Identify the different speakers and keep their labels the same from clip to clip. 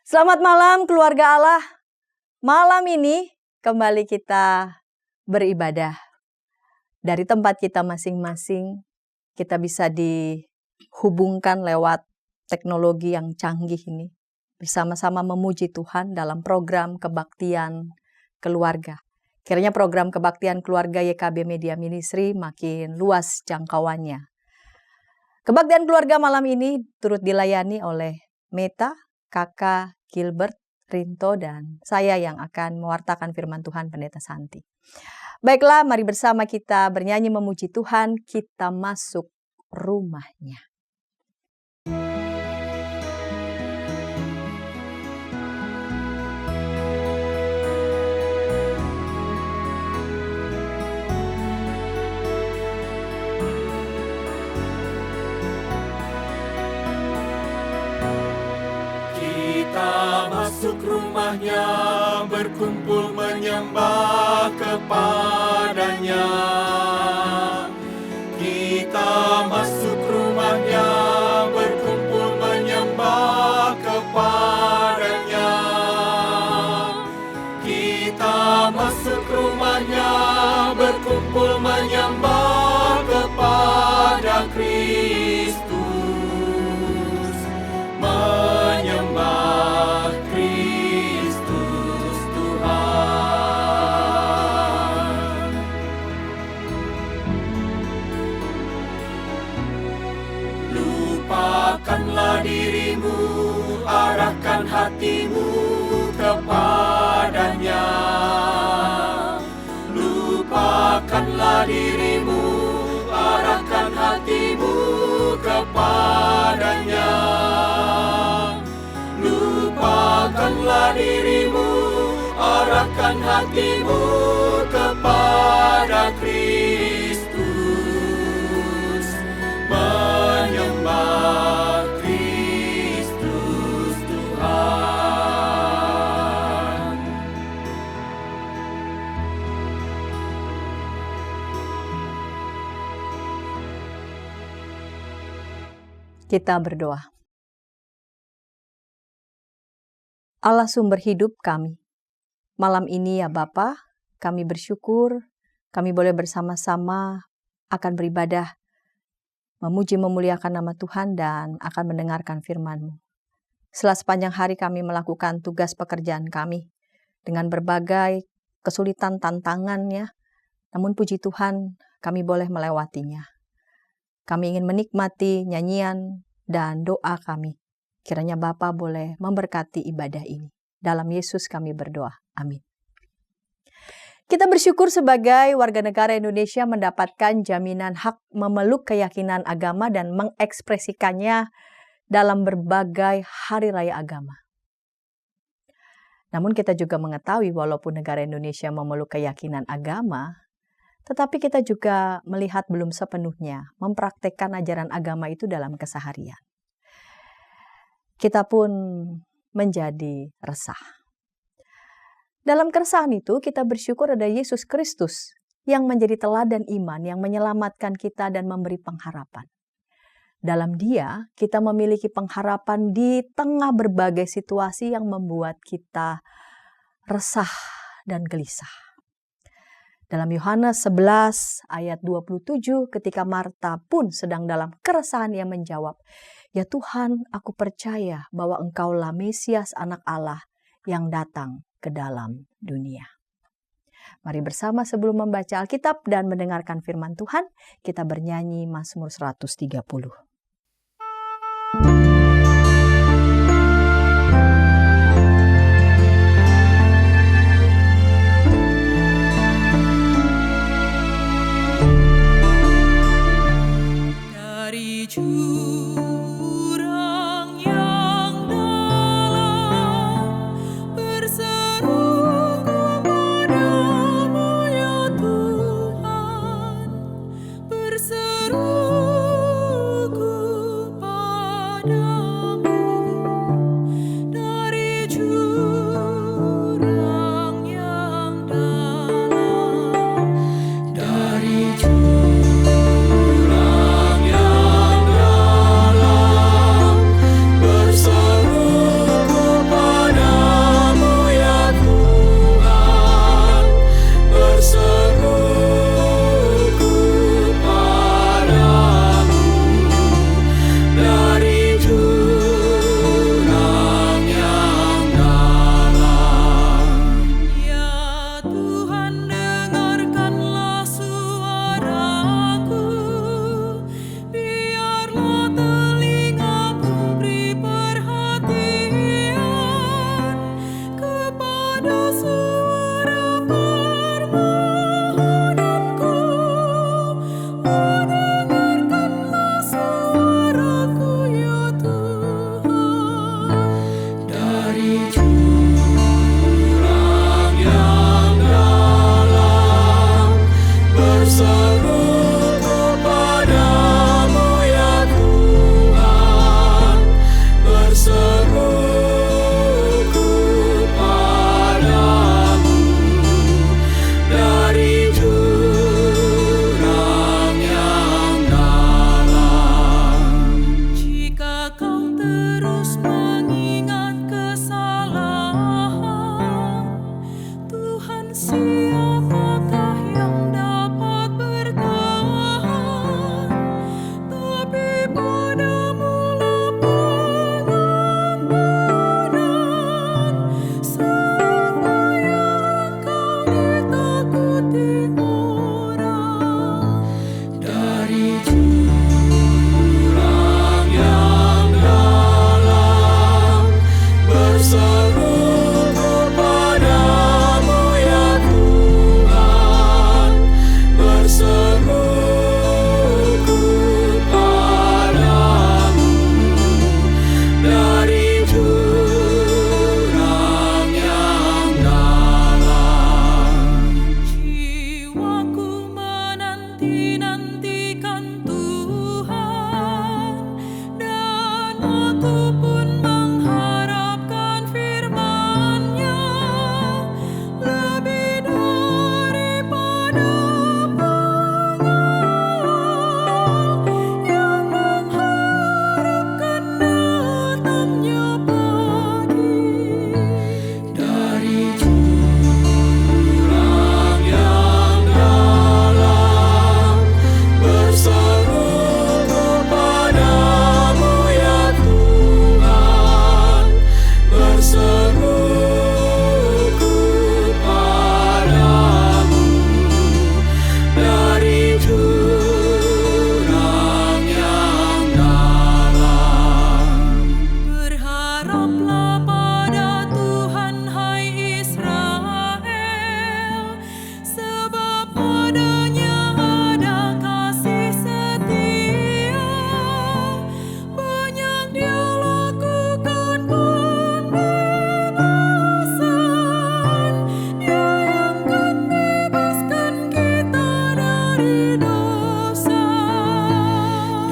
Speaker 1: Selamat malam keluarga Allah. Malam ini kembali kita beribadah. Dari tempat kita masing-masing, kita bisa dihubungkan lewat teknologi yang canggih ini. Bersama-sama memuji Tuhan dalam program kebaktian keluarga. Kiranya program kebaktian keluarga YKB Media Ministry makin luas jangkauannya. Kebaktian keluarga malam ini turut dilayani oleh Meta, Kakak Gilbert, Rinto, dan saya yang akan mewartakan firman Tuhan, Pendeta Santi. Baiklah, mari bersama kita bernyanyi memuji Tuhan, kita masuk rumahnya.
Speaker 2: Masuk rumahnya, berkumpul menyembah kepadanya. Kita masuk rumahnya, berkumpul menyembah kepadanya. Kita masuk rumahnya, berkumpul menyembah kepada Kristus. Menyembah Kristus Tuhan. Lupakanlah dirimu, arahkan hatimu kepadanya. Lupakanlah dirimu, arahkan hatimu kepadanya. Lupakanlah dirimu, arahkan hatimu kepada Kristus. Menyembah Kristus Tuhan.
Speaker 1: Kita berdoa. Allah sumber hidup kami. Malam ini ya Bapa, kami bersyukur, kami boleh bersama-sama akan beribadah, memuji memuliakan nama Tuhan dan akan mendengarkan firman-Mu. Setelah sepanjang hari kami melakukan tugas pekerjaan kami, dengan berbagai kesulitan tantangannya, namun puji Tuhan kami boleh melewatinya. Kami ingin menikmati nyanyian dan doa kami. Kiranya Bapa boleh memberkati ibadah ini. Dalam Yesus kami berdoa. Amin. Kita bersyukur sebagai warga negara Indonesia mendapatkan jaminan hak memeluk keyakinan agama dan mengekspresikannya dalam berbagai hari raya agama. Namun kita juga mengetahui walaupun negara Indonesia memeluk keyakinan agama, tetapi kita juga melihat belum sepenuhnya mempraktekkan ajaran agama itu dalam keseharian. Kita pun menjadi resah. Dalam keresahan itu kita bersyukur ada Yesus Kristus yang menjadi teladan iman yang menyelamatkan kita dan memberi pengharapan. Dalam Dia kita memiliki pengharapan di tengah berbagai situasi yang membuat kita resah dan gelisah. Dalam Yohanes 11 ayat 27 ketika Marta pun sedang dalam keresahan ia menjawab, "Ya Tuhan, aku percaya bahwa Engkaulah Mesias Anak Allah yang datang ke dalam dunia." Mari bersama sebelum membaca Alkitab dan mendengarkan firman Tuhan, kita bernyanyi Mazmur 130.
Speaker 3: Dari jurang yang dalam berseru kepadamu ya Tuhan, berseru kepadamu. Dari jurang yang dalam, dari jurang yang dalam Aku pun mengharapkan firman-Nya lebih daripada pengawal yang mengharapkan datangnya pagi.
Speaker 2: Dari jurang yang dalam berseru kepadamu ya Tuhan, berseru kepadamu dari jurang yang dalam.
Speaker 3: Berharaplah pada Tuhan, hai Israel, sebab padanya ada kasih setia. Banyak Dia lakukan pembebasan, Dia yang kan bebaskan kita dari dosa.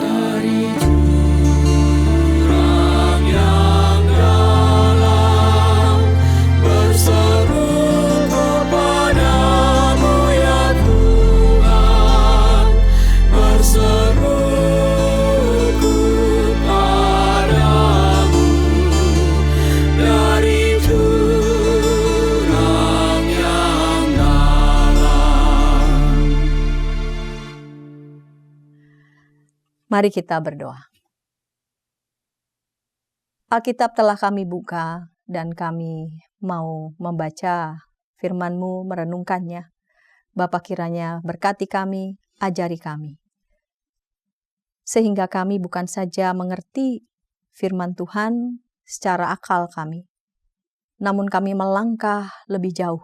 Speaker 2: Dari jurang yang dalam berseru kepadamu ya Tuhan, berseru kepadamu dari jurang yang dalam.
Speaker 1: Mari kita berdoa. Alkitab telah kami buka dan kami mau membaca firman-Mu, merenungkannya. Bapa, kiranya berkati kami, ajari kami. Sehingga kami bukan saja mengerti firman Tuhan secara akal kami, namun kami melangkah lebih jauh.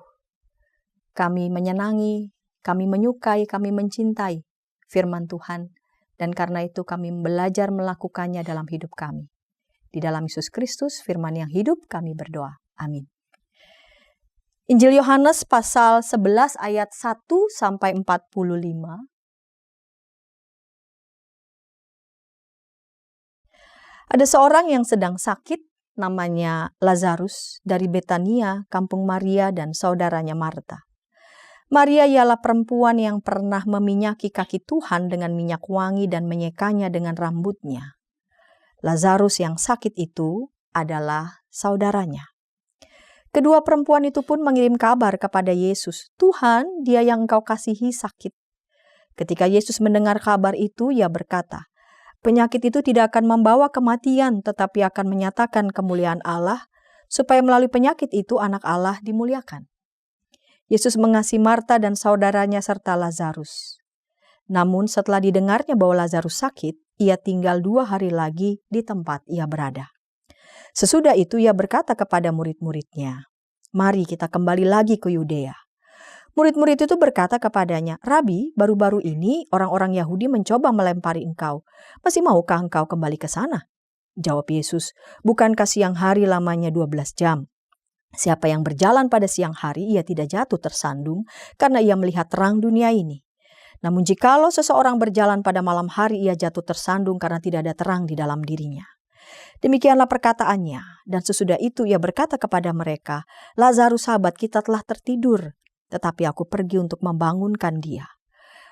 Speaker 1: Kami menyenangi, kami menyukai, kami mencintai firman Tuhan, dan karena itu kami belajar melakukannya dalam hidup kami. Di dalam Yesus Kristus, firman yang hidup, kami berdoa. Amin. Injil Yohanes pasal 11 ayat 1-45. Ada seorang yang sedang sakit, namanya Lazarus, dari Betania, kampung Maria dan saudaranya Marta. Maria ialah perempuan yang pernah meminyaki kaki Tuhan dengan minyak wangi dan menyekanya dengan rambutnya. Lazarus yang sakit itu adalah saudaranya. Kedua perempuan itu pun mengirim kabar kepada Yesus, "Tuhan, dia yang Engkau kasihi sakit." Ketika Yesus mendengar kabar itu, ia berkata, "Penyakit itu tidak akan membawa kematian, tetapi akan menyatakan kemuliaan Allah, supaya melalui penyakit itu anak Allah dimuliakan." Yesus mengasihi Marta dan saudaranya serta Lazarus. Namun setelah didengarnya bahwa Lazarus sakit, ia tinggal 2 hari lagi di tempat ia berada. Sesudah itu ia berkata kepada murid-muridnya, "Mari kita kembali lagi ke Yudea." Murid-murid itu berkata kepadanya, "Rabi, baru-baru ini orang-orang Yahudi mencoba melempari engkau. Masih maukah engkau kembali ke sana?" Jawab Yesus, "Bukankah siang hari lamanya 12 jam? Siapa yang berjalan pada siang hari, ia tidak jatuh tersandung karena ia melihat terang dunia ini. Namun jikalau seseorang berjalan pada malam hari, ia jatuh tersandung karena tidak ada terang di dalam dirinya." Demikianlah perkataannya. Dan sesudah itu ia berkata kepada mereka, "Lazarus sahabat kita telah tertidur, tetapi aku pergi untuk membangunkan dia."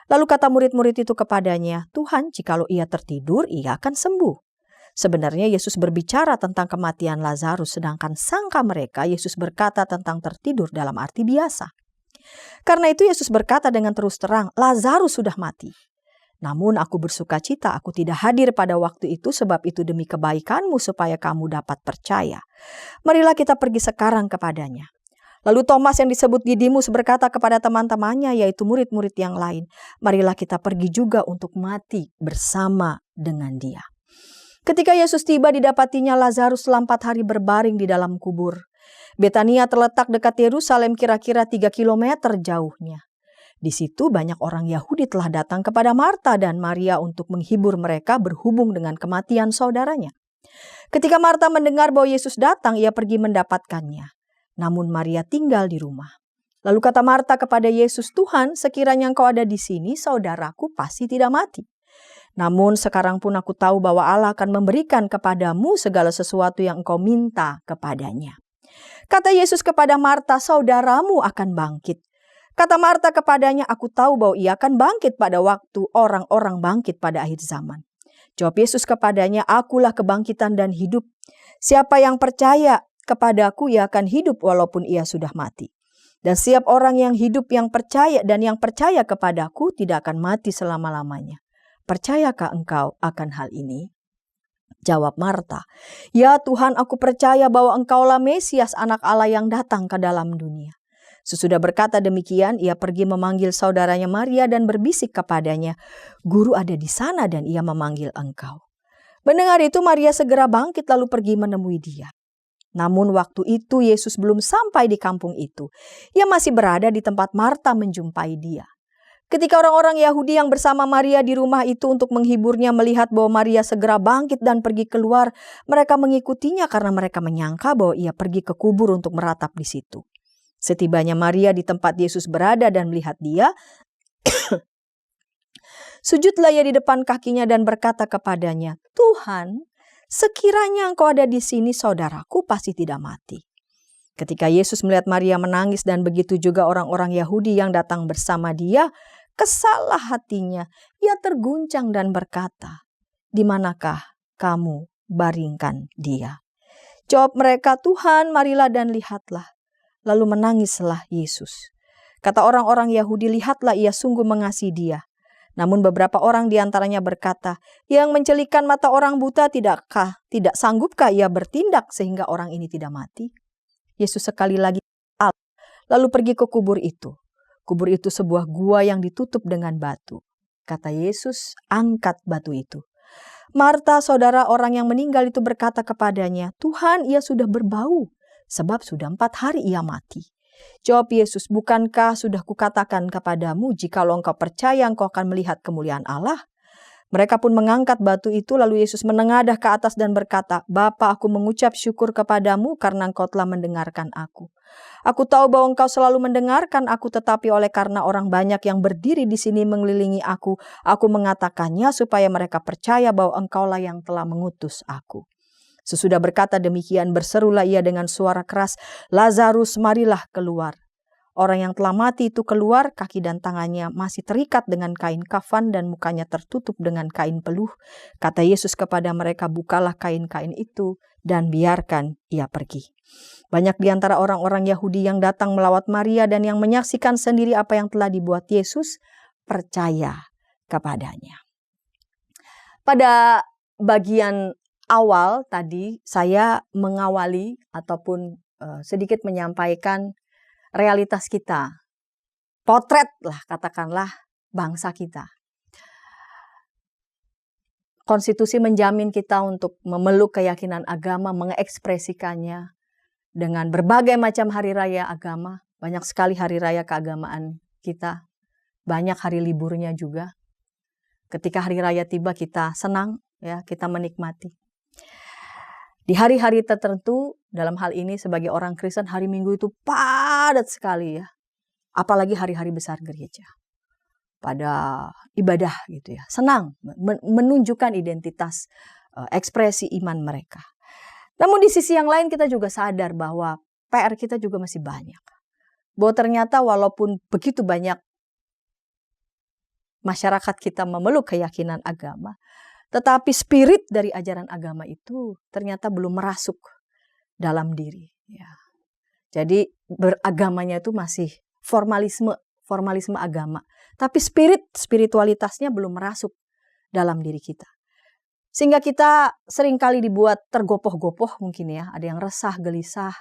Speaker 1: Lalu kata murid-murid itu kepadanya, "Tuhan, jikalau ia tertidur, ia akan sembuh." Sebenarnya Yesus berbicara tentang kematian Lazarus, sedangkan sangka mereka Yesus berkata tentang tertidur dalam arti biasa. Karena itu Yesus berkata dengan terus terang, "Lazarus sudah mati. Namun aku bersuka cita, aku tidak hadir pada waktu itu, sebab itu demi kebaikanmu supaya kamu dapat percaya. Marilah kita pergi sekarang kepadanya." Lalu Thomas yang disebut Didimus berkata kepada teman-temannya, yaitu murid-murid yang lain, "Marilah kita pergi juga untuk mati bersama dengan dia." Ketika Yesus tiba, didapatinya Lazarus telah 4 hari berbaring di dalam kubur. Betania terletak dekat Yerusalem kira-kira 3 kilometer jauhnya. Di situ banyak orang Yahudi telah datang kepada Marta dan Maria untuk menghibur mereka berhubung dengan kematian saudaranya. Ketika Marta mendengar bahwa Yesus datang, ia pergi mendapatkannya. Namun Maria tinggal di rumah. Lalu kata Marta kepada Yesus, "Tuhan, sekiranya Engkau ada di sini, saudaraku pasti tidak mati." Namun sekarang pun aku tahu bahwa Allah akan memberikan kepadamu segala sesuatu yang engkau minta kepadanya. Kata Yesus kepada Marta, saudaramu akan bangkit. Kata Marta kepadanya, aku tahu bahwa ia akan bangkit pada waktu orang-orang bangkit pada akhir zaman. Jawab Yesus kepadanya, akulah kebangkitan dan hidup. Siapa yang percaya kepadaku, ia akan hidup walaupun ia sudah mati. Dan setiap orang yang hidup yang percaya kepadaku tidak akan mati selama-lamanya. Percayakah engkau akan hal ini? Jawab Marta, ya Tuhan, aku percaya bahwa engkaulah Mesias, anak Allah yang datang ke dalam dunia. Sesudah berkata demikian, ia pergi memanggil saudaranya Maria dan berbisik kepadanya, Guru ada di sana dan ia memanggil engkau. Mendengar itu Maria segera bangkit lalu pergi menemui dia. Namun waktu itu Yesus belum sampai di kampung itu. Ia masih berada di tempat Marta menjumpai dia. Ketika orang-orang Yahudi yang bersama Maria di rumah itu untuk menghiburnya melihat bahwa Maria segera bangkit dan pergi keluar, mereka mengikutinya karena mereka menyangka bahwa ia pergi ke kubur untuk meratap di situ. Setibanya Maria di tempat Yesus berada dan melihat dia, sujudlah ia di depan kakinya dan berkata kepadanya, Tuhan, sekiranya engkau ada di sini, saudaraku pasti tidak mati. Ketika Yesus melihat Maria menangis dan begitu juga orang-orang Yahudi yang datang bersama dia, kesalah hatinya, ia terguncang dan berkata, di manakah kamu baringkan dia? Jawab mereka, Tuhan, marilah dan lihatlah. Lalu menangislah Yesus. Kata orang-orang Yahudi, lihatlah ia sungguh mengasihi dia. Namun beberapa orang diantaranya berkata, yang mencelikkan mata orang buta tidak sanggupkah ia bertindak sehingga orang ini tidak mati? Yesus sekali lagi lalu pergi ke kubur itu. Kubur itu sebuah gua yang ditutup dengan batu. Kata Yesus, angkat batu itu. Marta, saudara orang yang meninggal itu berkata kepadanya, Tuhan, ia sudah berbau. Sebab sudah 4 hari ia mati. Jawab Yesus, bukankah sudah kukatakan kepadamu, jikalau engkau percaya engkau akan melihat kemuliaan Allah? Mereka pun mengangkat batu itu, lalu Yesus menengadah ke atas dan berkata, Bapa, aku mengucap syukur kepadamu karena engkau telah mendengarkan aku. Aku tahu bahwa engkau selalu mendengarkan aku, tetapi oleh karena orang banyak yang berdiri di sini mengelilingi aku mengatakannya supaya mereka percaya bahwa engkaulah yang telah mengutus aku. Sesudah berkata demikian, berserulah ia dengan suara keras, Lazarus, marilah keluar. Orang yang telah mati itu keluar, kaki dan tangannya masih terikat dengan kain kafan dan mukanya tertutup dengan kain peluh. Kata Yesus kepada mereka, bukalah kain-kain itu dan biarkan ia pergi. Banyak di antara orang-orang Yahudi yang datang melawat Maria dan yang menyaksikan sendiri apa yang telah dibuat Yesus, percaya kepadanya. Pada bagian awal tadi saya mengawali ataupun sedikit menyampaikan realitas kita. Potret lah katakanlah bangsa kita. Konstitusi menjamin kita untuk memeluk keyakinan agama, mengekspresikannya dengan berbagai macam hari raya agama. Banyak sekali hari raya keagamaan kita. Banyak hari liburnya juga. Ketika hari raya tiba kita senang, ya, kita menikmati. Di hari-hari tertentu, dalam hal ini sebagai orang Kristen, hari Minggu itu padat sekali ya. Apalagi hari-hari besar gereja. Pada ibadah gitu ya. Senang menunjukkan identitas ekspresi iman mereka. Namun di sisi yang lain kita juga sadar bahwa PR kita juga masih banyak. Bahwa ternyata walaupun begitu banyak masyarakat kita memeluk keyakinan agama, tetapi spirit dari ajaran agama itu ternyata belum merasuk dalam diri. Ya. Jadi beragamanya itu masih formalisme agama. Tapi spiritualitasnya belum merasuk dalam diri kita. Sehingga kita seringkali dibuat tergopoh-gopoh mungkin ya. Ada yang resah, gelisah,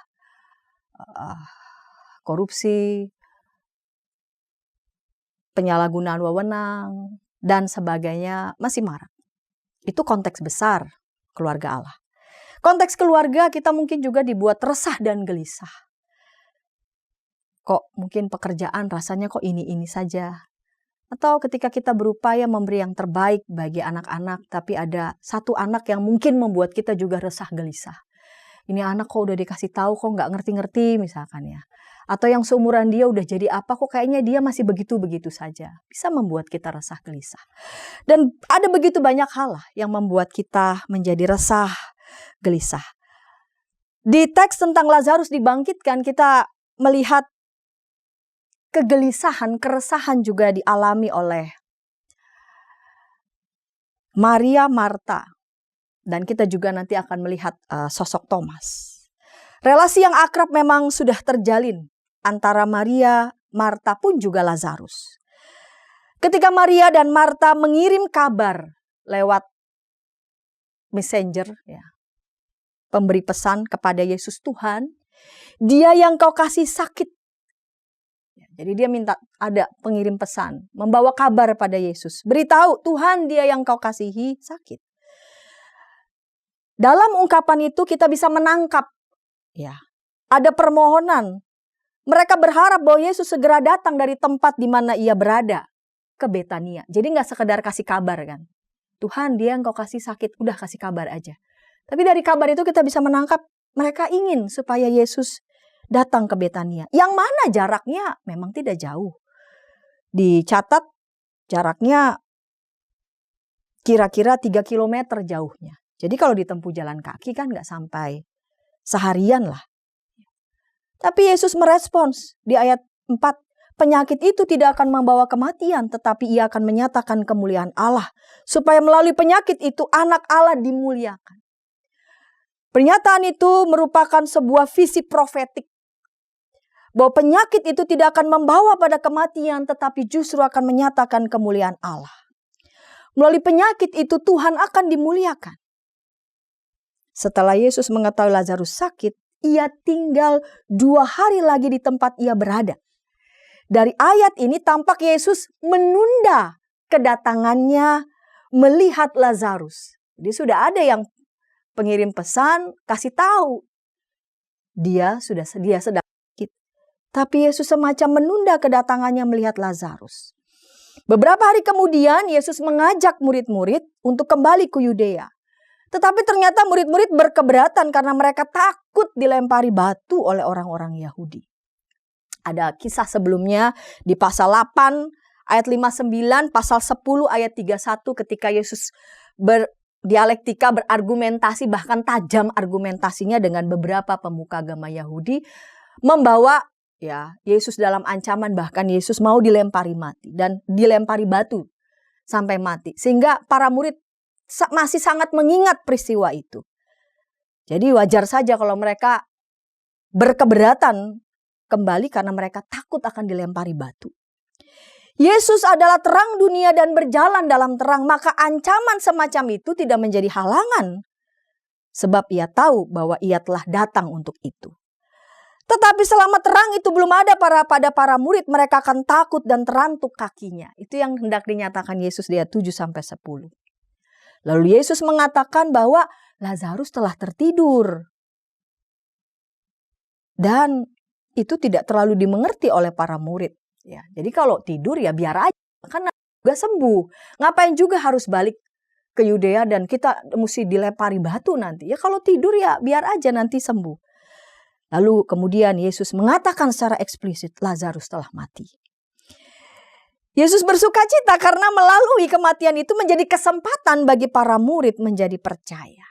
Speaker 1: korupsi, penyalahgunaan wewenang, dan sebagainya masih marak. Itu konteks besar keluarga Allah. Konteks keluarga kita mungkin juga dibuat resah dan gelisah. Kok mungkin pekerjaan rasanya kok ini saja. Atau ketika kita berupaya memberi yang terbaik bagi anak-anak, tapi ada satu anak yang mungkin membuat kita juga resah gelisah. Ini anak kok udah dikasih tahu kok nggak ngerti-ngerti misalkan ya. Atau yang seumuran dia udah jadi apa, kok kayaknya dia masih begitu-begitu saja. Bisa membuat kita resah gelisah. Dan ada begitu banyak hal lah yang membuat kita menjadi resah gelisah. Di teks tentang Lazarus dibangkitkan, kita melihat kegelisahan, keresahan juga dialami oleh Maria, Marta. Dan kita juga nanti akan melihat sosok Thomas. Relasi yang akrab memang sudah terjalin antara Maria, Marta pun juga Lazarus. Ketika Maria dan Marta mengirim kabar lewat messenger, ya, pemberi pesan kepada Yesus, Tuhan, dia yang kau kasih sakit. Jadi dia minta ada pengirim pesan, membawa kabar pada Yesus. Beritahu, Tuhan, dia yang kau kasihi sakit. Dalam ungkapan itu kita bisa menangkap, ya, ada permohonan. Mereka berharap bahwa Yesus segera datang dari tempat di mana ia berada ke Betania. Jadi nggak sekedar kasih kabar kan. Tuhan, dia yang kau kasih sakit, udah kasih kabar aja. Tapi dari kabar itu kita bisa menangkap mereka ingin supaya Yesus datang ke Betania. Yang mana jaraknya memang tidak jauh. Dicatat jaraknya kira-kira 3 kilometer jauhnya. Jadi kalau ditempuh jalan kaki kan nggak sampai seharian lah. Tapi Yesus merespons di ayat 4. Penyakit itu tidak akan membawa kematian, tetapi ia akan menyatakan kemuliaan Allah. Supaya melalui penyakit itu anak Allah dimuliakan. Pernyataan itu merupakan sebuah visi profetik. Bahwa penyakit itu tidak akan membawa pada kematian, tetapi justru akan menyatakan kemuliaan Allah. Melalui penyakit itu Tuhan akan dimuliakan. Setelah Yesus mengetahui Lazarus sakit, ia tinggal 2 hari lagi di tempat ia berada. Dari ayat ini tampak Yesus menunda kedatangannya melihat Lazarus. Jadi sudah ada yang pengirim pesan kasih tahu dia sedang sakit. Tapi Yesus semacam menunda kedatangannya melihat Lazarus. Beberapa hari kemudian Yesus mengajak murid-murid untuk kembali ke Yudea. Tetapi ternyata murid-murid berkeberatan karena mereka takut dilempari batu oleh orang-orang Yahudi. Ada kisah sebelumnya di pasal 8 ayat 59, pasal 10 ayat 31 ketika Yesus berdialektika, berargumentasi, bahkan tajam argumentasinya dengan beberapa pemuka agama Yahudi, membawa ya Yesus dalam ancaman, bahkan Yesus mau dilempari mati dan dilempari batu sampai mati. Sehingga para murid masih sangat mengingat peristiwa itu. Jadi wajar saja kalau mereka berkeberatan kembali karena mereka takut akan dilempari batu. Yesus adalah terang dunia dan berjalan dalam terang, maka ancaman semacam itu tidak menjadi halangan. Sebab ia tahu bahwa ia telah datang untuk itu. Tetapi selama terang itu belum ada pada para murid, mereka akan takut dan terantuk kakinya. Itu yang hendak dinyatakan Yesus di ayat 7-10. Lalu Yesus mengatakan bahwa Lazarus telah tertidur. Dan itu tidak terlalu dimengerti oleh para murid. Ya, jadi kalau tidur ya biar aja, kan juga sembuh. Ngapain juga harus balik ke Yudea dan kita mesti dilempari batu nanti. Ya kalau tidur ya biar aja nanti sembuh. Lalu kemudian Yesus mengatakan secara eksplisit Lazarus telah mati. Yesus bersuka cita karena melalui kematian itu menjadi kesempatan bagi para murid menjadi percaya.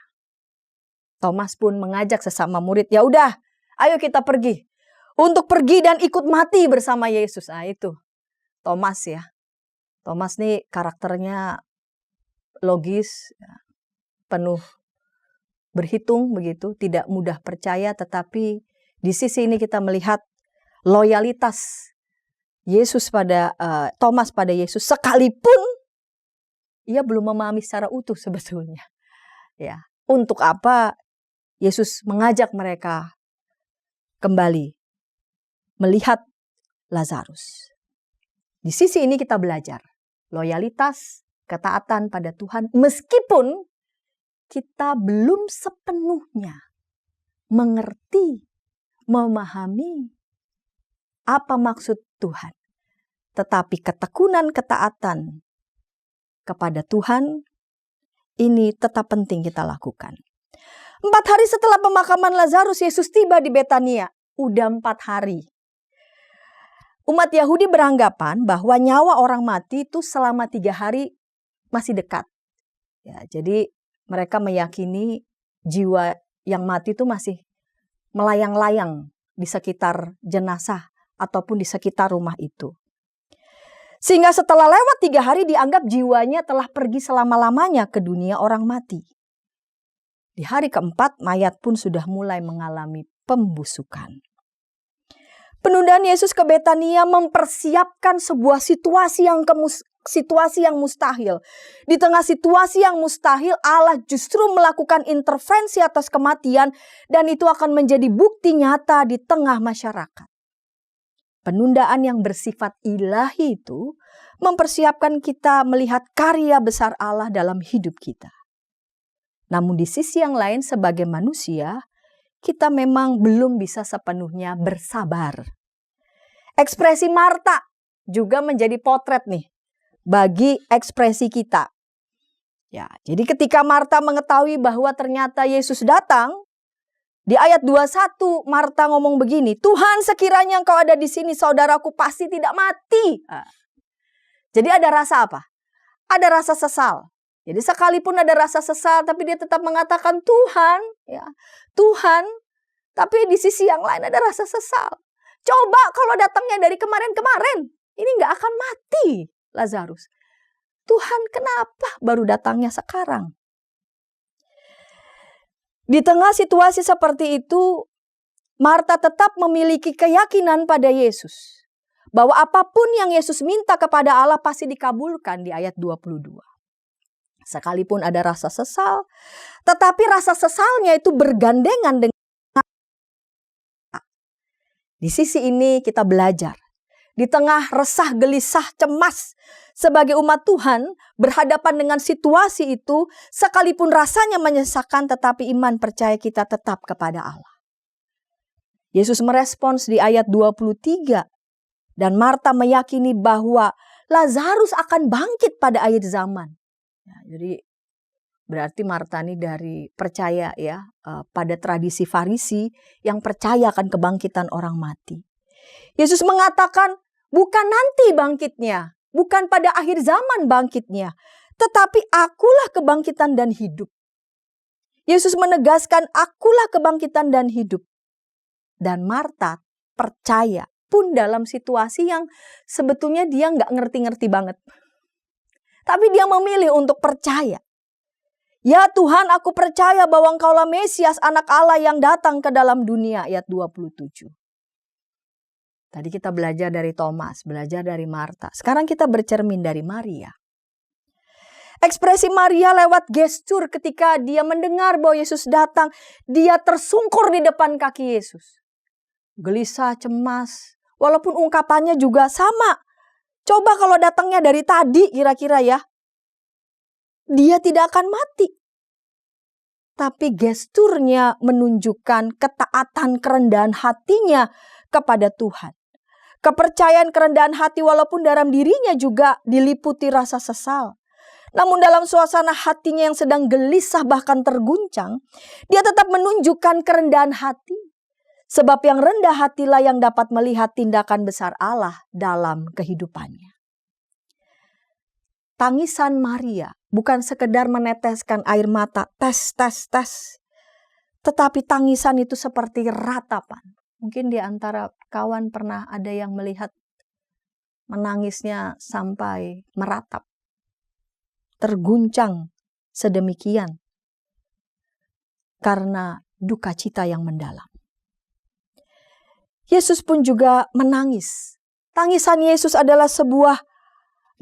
Speaker 1: Thomas pun mengajak sesama murid, ya udah, ayo kita pergi. Untuk pergi dan ikut mati bersama Yesus. Nah itu Thomas ya. Thomas nih karakternya logis, penuh berhitung begitu, tidak mudah percaya, tetapi di sisi ini kita melihat loyalitas Yesus pada Thomas pada Yesus, sekalipun ia belum memahami secara utuh sebetulnya. Ya, untuk apa Yesus mengajak mereka kembali melihat Lazarus. Di sisi ini kita belajar loyalitas, ketaatan pada Tuhan, meskipun kita belum sepenuhnya mengerti, memahami apa maksud Tuhan. Tetapi ketekunan ketaatan kepada Tuhan ini tetap penting kita lakukan. 4 hari setelah pemakaman Lazarus, Yesus tiba di Betania. Udah 4 hari. Umat Yahudi beranggapan bahwa nyawa orang mati itu selama 3 hari masih dekat. Ya, jadi mereka meyakini jiwa yang mati itu masih melayang-layang di sekitar jenazah ataupun di sekitar rumah itu. Sehingga setelah lewat 3 hari dianggap jiwanya telah pergi selama-lamanya ke dunia orang mati. Di hari keempat mayat pun sudah mulai mengalami pembusukan. Penundaan Yesus ke Betania mempersiapkan sebuah situasi yang mustahil. Di tengah situasi yang mustahil, Allah justru melakukan intervensi atas kematian dan itu akan menjadi bukti nyata di tengah masyarakat. Penundaan yang bersifat ilahi itu mempersiapkan kita melihat karya besar Allah dalam hidup kita. Namun di sisi yang lain sebagai manusia, kita memang belum bisa sepenuhnya bersabar. Ekspresi Marta juga menjadi potret nih bagi ekspresi kita. Ya, jadi ketika Marta mengetahui bahwa ternyata Yesus datang, di ayat 21 Marta ngomong begini, "Tuhan, sekiranya Engkau ada di sini, saudaraku pasti tidak mati." Jadi ada rasa apa? Ada rasa sesal. Jadi sekalipun ada rasa sesal, tapi dia tetap mengatakan Tuhan, ya Tuhan. Tapi di sisi yang lain ada rasa sesal. Coba kalau datangnya dari kemarin-kemarin, ini nggak akan mati Lazarus. Tuhan, kenapa baru datangnya sekarang? Di tengah situasi seperti itu, Marta tetap memiliki keyakinan pada Yesus. Bahwa apapun yang Yesus minta kepada Allah pasti dikabulkan di ayat 22. Sekalipun ada rasa sesal, tetapi rasa sesalnya itu bergandengan dengan. Di sisi ini kita belajar. Di tengah resah, gelisah, cemas sebagai umat Tuhan berhadapan dengan situasi itu, sekalipun rasanya menyesakan tetapi iman percaya kita tetap kepada Allah. Yesus merespons di ayat 23 dan Marta meyakini bahwa Lazarus akan bangkit pada akhir zaman. Ya, jadi berarti Marta ini dari percaya ya pada tradisi Farisi yang percaya akan kebangkitan orang mati. Yesus mengatakan bukan nanti bangkitnya, bukan pada akhir zaman bangkitnya, tetapi akulah kebangkitan dan hidup. Yesus menegaskan akulah kebangkitan dan hidup. Dan Marta percaya pun dalam situasi yang sebetulnya dia nggak ngerti-ngerti banget. Tapi dia memilih untuk percaya. Ya Tuhan, aku percaya bahwa Engkaulah Mesias, anak Allah yang datang ke dalam dunia. Ayat 27. Tadi kita belajar dari Thomas, belajar dari Marta. Sekarang kita bercermin dari Maria. Ekspresi Maria lewat gestur ketika dia mendengar bahwa Yesus datang. Dia tersungkur di depan kaki Yesus. Gelisah, cemas. Walaupun ungkapannya juga sama. Coba kalau datangnya dari tadi kira-kira ya. Dia tidak akan mati. Tapi gesturnya menunjukkan ketaatan kerendahan hatinya kepada Tuhan. Kepercayaan kerendahan hati walaupun dalam dirinya juga diliputi rasa sesal. Namun dalam suasana hatinya yang sedang gelisah bahkan terguncang, dia tetap menunjukkan kerendahan hati. Sebab yang rendah hatilah yang dapat melihat tindakan besar Allah dalam kehidupannya. Tangisan Maria bukan sekedar meneteskan air mata, tes. Tetapi tangisan itu seperti ratapan. Mungkin di antara kawan pernah ada yang melihat menangisnya sampai meratap. Terguncang sedemikian. Karena duka cita yang mendalam. Yesus pun juga menangis. Tangisan Yesus adalah sebuah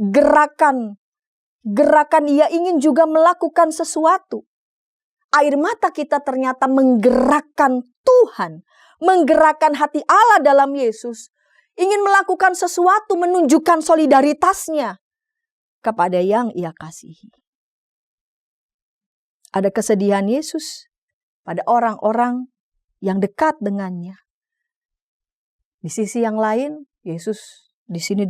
Speaker 1: gerakan ia ingin juga melakukan sesuatu. Air mata kita ternyata menggerakkan Tuhan, menggerakkan hati Allah dalam Yesus, ingin melakukan sesuatu, menunjukkan solidaritasnya kepada yang Ia kasihi. Ada kesedihan Yesus pada orang-orang yang dekat dengannya. Di sisi yang lain, Yesus di sini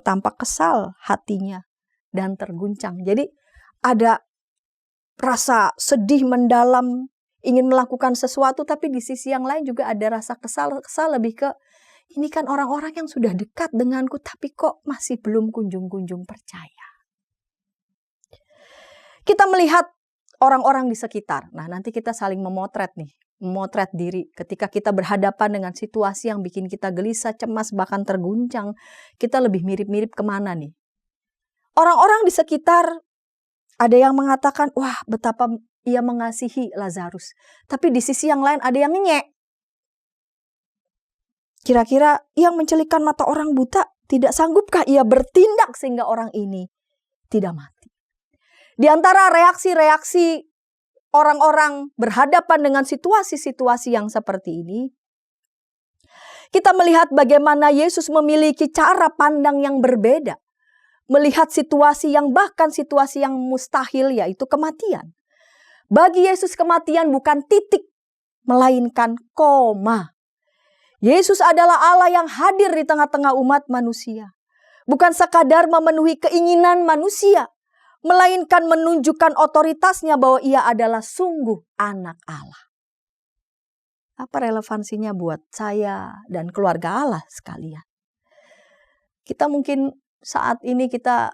Speaker 1: tampak kesal hatinya dan terguncang. Jadi ada rasa sedih mendalam, ingin melakukan sesuatu, tapi di sisi yang lain juga ada rasa kesal lebih ke Ini kan orang-orang yang sudah dekat denganku, tapi kok masih belum kunjung-kunjung percaya. Kita melihat orang-orang di sekitar. Nah, nanti kita saling memotret nih. Memotret diri ketika kita berhadapan dengan situasi yang bikin kita gelisah, cemas, bahkan terguncang. Kita lebih mirip-mirip kemana nih? Orang-orang di sekitar ada yang mengatakan, wah betapa ia mengasihi Lazarus. Tapi di sisi yang lain ada yang ngenyek. Kira-kira yang mencelikkan mata orang buta, tidak sanggupkah ia bertindak sehingga orang ini tidak mati? Di antara reaksi-reaksi orang-orang berhadapan dengan situasi-situasi yang seperti ini, kita melihat bagaimana Yesus memiliki cara pandang yang berbeda. Melihat situasi yang bahkan situasi yang mustahil, yaitu kematian. Bagi Yesus kematian bukan titik, melainkan koma. Yesus adalah Allah yang hadir di tengah-tengah umat manusia. Bukan sekadar memenuhi keinginan manusia, melainkan menunjukkan otoritasnya bahwa ia adalah sungguh anak Allah. Apa relevansinya buat saya dan keluarga Allah sekalian? Kita mungkin saat ini kita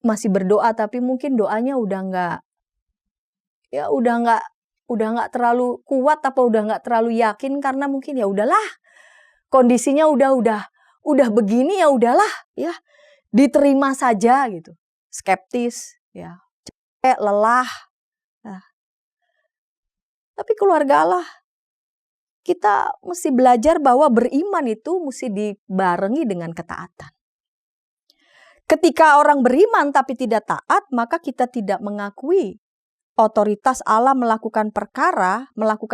Speaker 1: masih berdoa, tapi mungkin doanya udah nggak terlalu kuat, apa udah nggak terlalu yakin, karena mungkin ya udahlah, kondisinya udah begini, ya udahlah, ya diterima saja gitu, skeptis, ya capek, lelah. Nah, tapi keluarga Allah, kita mesti belajar bahwa beriman itu mesti dibarengi dengan ketaatan. Ketika orang beriman tapi tidak taat, maka kita tidak mengakui otoritas Allah melakukan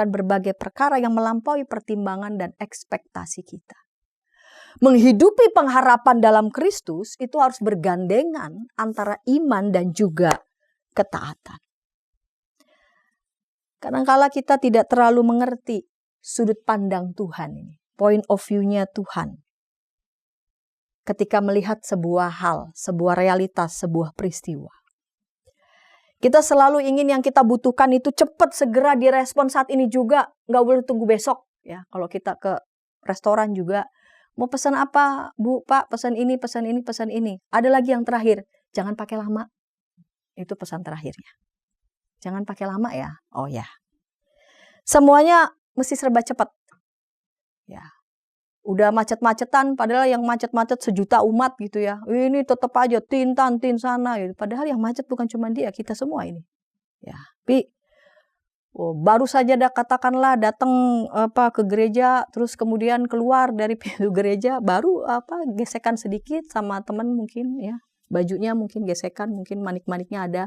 Speaker 1: berbagai perkara yang melampaui pertimbangan dan ekspektasi kita. Menghidupi pengharapan dalam Kristus itu harus bergandengan antara iman dan juga ketaatan. Kadang-kala kita tidak terlalu mengerti sudut pandang Tuhan ini, point of view-nya Tuhan. Ketika melihat sebuah hal, sebuah realitas, sebuah peristiwa. Kita selalu ingin yang kita butuhkan itu cepat, segera direspon saat ini juga. Nggak boleh tunggu besok. Ya, kalau kita ke restoran juga, mau pesan apa, Bu, Pak, pesan ini, pesan ini, pesan ini. Ada lagi yang terakhir, jangan pakai lama. Itu pesan terakhirnya. Jangan pakai lama ya. Oh ya. Semuanya mesti serba cepat. Ya. Udah macet-macetan, padahal yang macet-macet sejuta umat gitu ya. Ini tetap aja tin sana gitu. Padahal yang macet bukan cuma dia, kita semua ini. Ya, tapi baru saja katakanlah datang ke gereja, terus kemudian keluar dari pintu gereja, baru gesekan sedikit sama teman mungkin ya. Bajunya mungkin gesekan, mungkin manik-maniknya ada,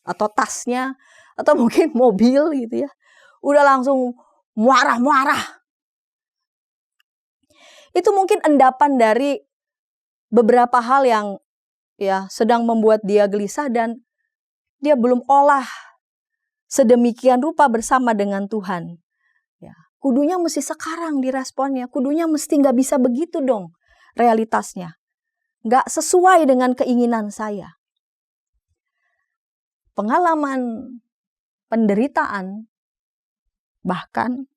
Speaker 1: atau tasnya, atau mungkin mobil gitu ya. Udah langsung muarah-muarah. Itu mungkin endapan dari beberapa hal yang ya sedang membuat dia gelisah dan dia belum olah sedemikian rupa bersama dengan Tuhan. Ya, kudunya mesti sekarang diresponnya, kudunya mesti nggak bisa begitu dong realitasnya. Nggak sesuai dengan keinginan saya. Pengalaman penderitaan bahkan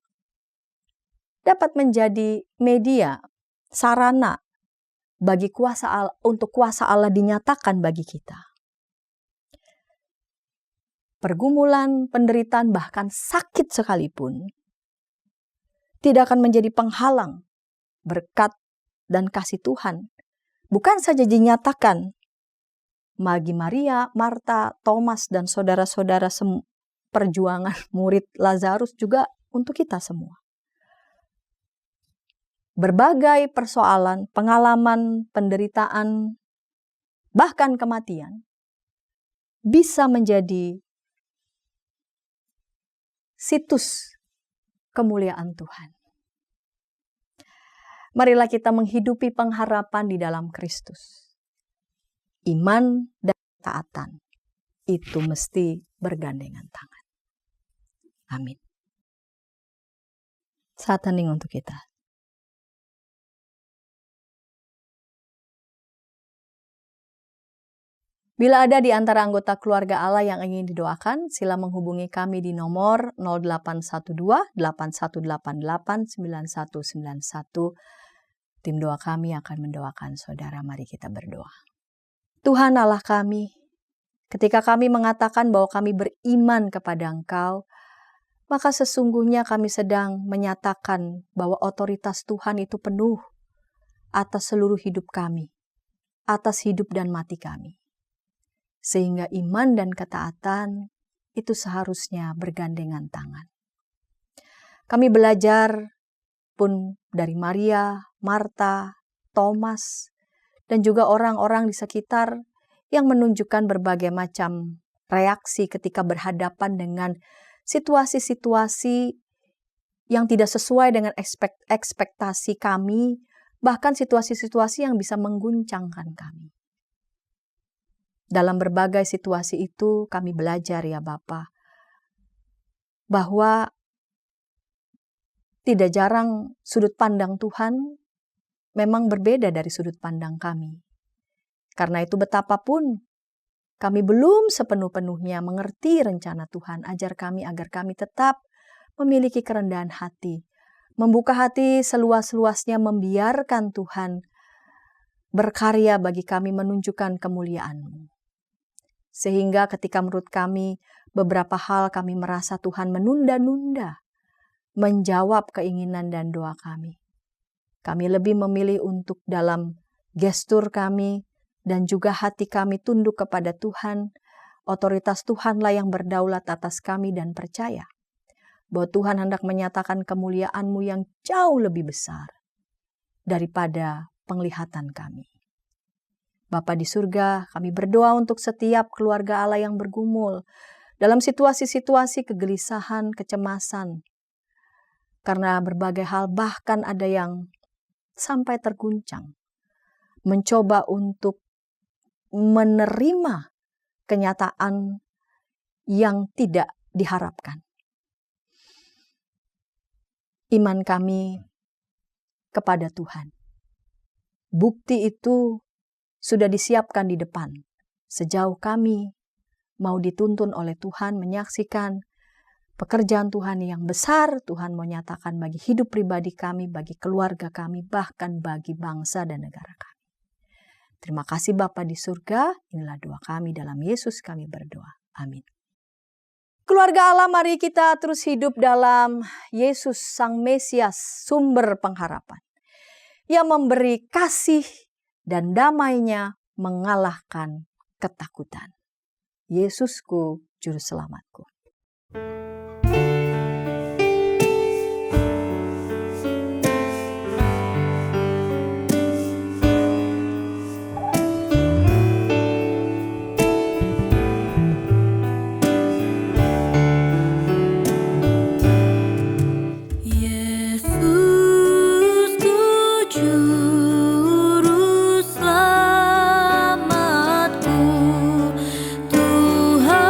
Speaker 1: dapat menjadi media, sarana bagi untuk kuasa Allah dinyatakan bagi kita. Pergumulan, penderitaan, bahkan sakit sekalipun tidak akan menjadi penghalang berkat dan kasih Tuhan. Bukan saja dinyatakan bagi Maria, Marta, Thomas, dan saudara-saudara perjuangan murid Lazarus, juga untuk kita semua. Berbagai persoalan, pengalaman, penderitaan, bahkan kematian bisa menjadi situs kemuliaan Tuhan. Marilah kita menghidupi pengharapan di dalam Kristus. Iman dan ketaatan itu mesti bergandengan tangan. Amin. Saat hening untuk kita. Bila ada di antara anggota keluarga Allah yang ingin didoakan, sila menghubungi kami di nomor 0812 8188 9191. Tim doa kami akan mendoakan saudara. Mari kita berdoa. Tuhan Allah kami, ketika kami mengatakan bahwa kami beriman kepada Engkau, maka sesungguhnya kami sedang menyatakan bahwa otoritas Tuhan itu penuh atas seluruh hidup kami, atas hidup dan mati kami. Sehingga iman dan ketaatan itu seharusnya bergandengan tangan. Kami belajar pun dari Maria, Marta, Thomas, dan juga orang-orang di sekitar yang menunjukkan berbagai macam reaksi ketika berhadapan dengan situasi-situasi yang tidak sesuai dengan ekspektasi kami, bahkan situasi-situasi yang bisa mengguncangkan kami. Dalam berbagai situasi itu kami belajar ya Bapa, bahwa tidak jarang sudut pandang Tuhan memang berbeda dari sudut pandang kami. Karena itu betapapun kami belum sepenuh-penuhnya mengerti rencana Tuhan, ajar kami agar kami tetap memiliki kerendahan hati, membuka hati seluas-luasnya, membiarkan Tuhan berkarya bagi kami menunjukkan kemuliaan-Mu. Sehingga ketika menurut kami beberapa hal kami merasa Tuhan menunda-nunda menjawab keinginan dan doa kami. Kami lebih memilih untuk dalam gestur kami dan juga hati kami tunduk kepada Tuhan. Otoritas Tuhanlah yang berdaulat atas kami dan percaya bahwa Tuhan hendak menyatakan kemuliaan-Mu yang jauh lebih besar daripada penglihatan kami. Bapa di surga, kami berdoa untuk setiap keluarga Allah yang bergumul dalam situasi-situasi kegelisahan, kecemasan, karena berbagai hal, bahkan ada yang sampai terguncang, mencoba untuk menerima kenyataan yang tidak diharapkan. Iman kami kepada Tuhan, bukti itu sudah disiapkan di depan. Sejauh kami mau dituntun oleh Tuhan menyaksikan pekerjaan Tuhan yang besar, Tuhan mau nyatakan bagi hidup pribadi kami, bagi keluarga kami, bahkan bagi bangsa dan negara kami. Terima kasih Bapa di surga, inilah doa kami dalam Yesus kami berdoa. Amin. Keluarga Allah, mari kita terus hidup dalam Yesus Sang Mesias, sumber pengharapan, yang memberi kasih dan damai-Nya mengalahkan ketakutan. Yesusku, Juru Selamatku.
Speaker 3: Tuhanku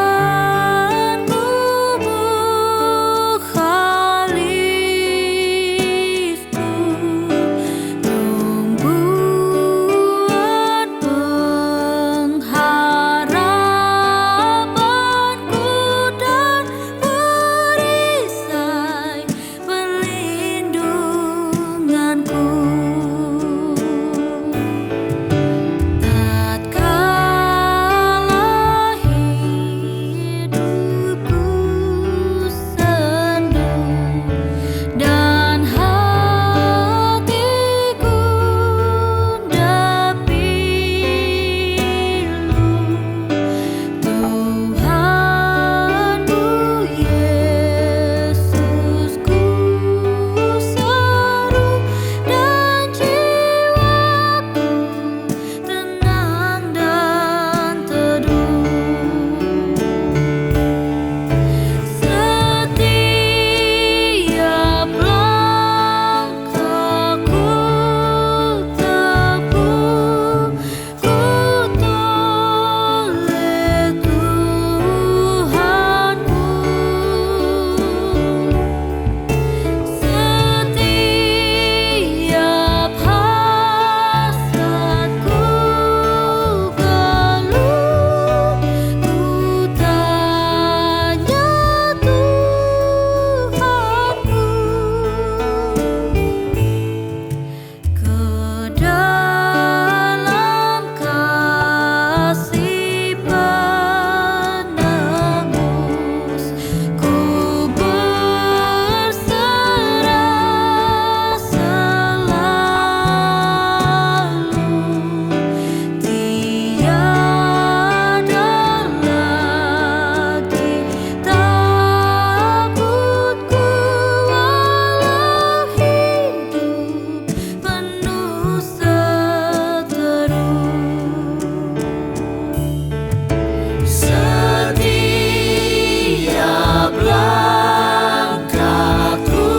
Speaker 2: langkah ku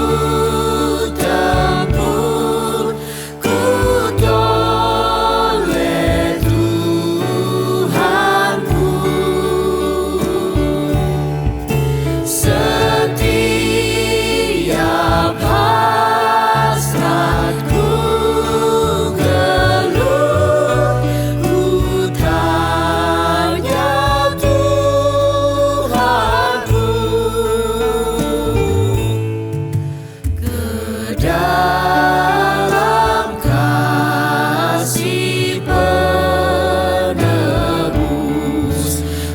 Speaker 2: tempuh, ku toleh Tuhanku. Setiap hasratku geluh, ku tanya Tuhanku. Ke dalam kasih penebus,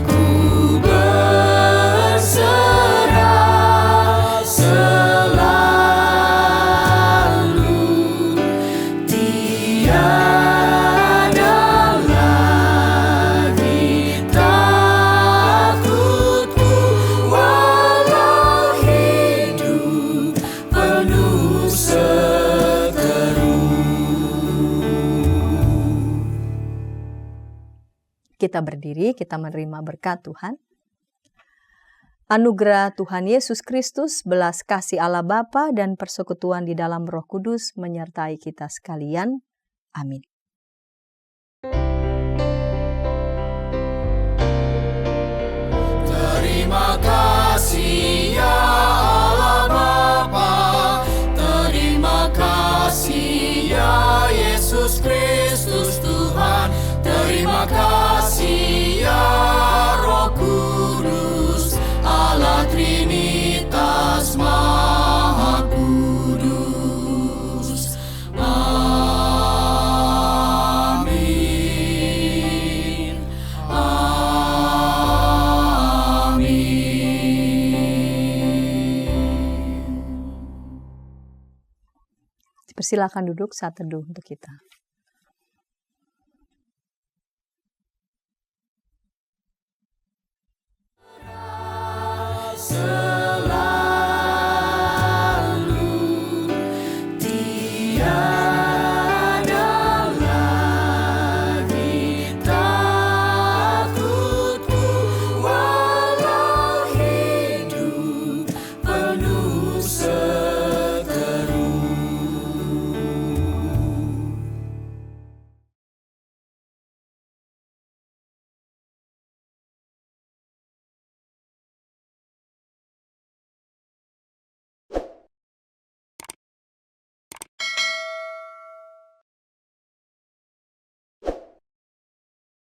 Speaker 2: ku berserah selalu. Tiada lagi takutku, walau hidup penuh seteru.
Speaker 1: Kita berdiri, kita menerima berkat Tuhan. Anugerah Tuhan Yesus Kristus, belas kasih Allah Bapa dan persekutuan di dalam Roh Kudus menyertai kita sekalian. Amin.
Speaker 2: Terima kasih ya Allah Bapa, terima kasih ya Yesus Kristus Tuhan, terima kasih ya Roh Kudus, Allah Trinitas Maha Kudus. Amin.
Speaker 1: Persilakan duduk saat teduh untuk kita.
Speaker 2: Seteru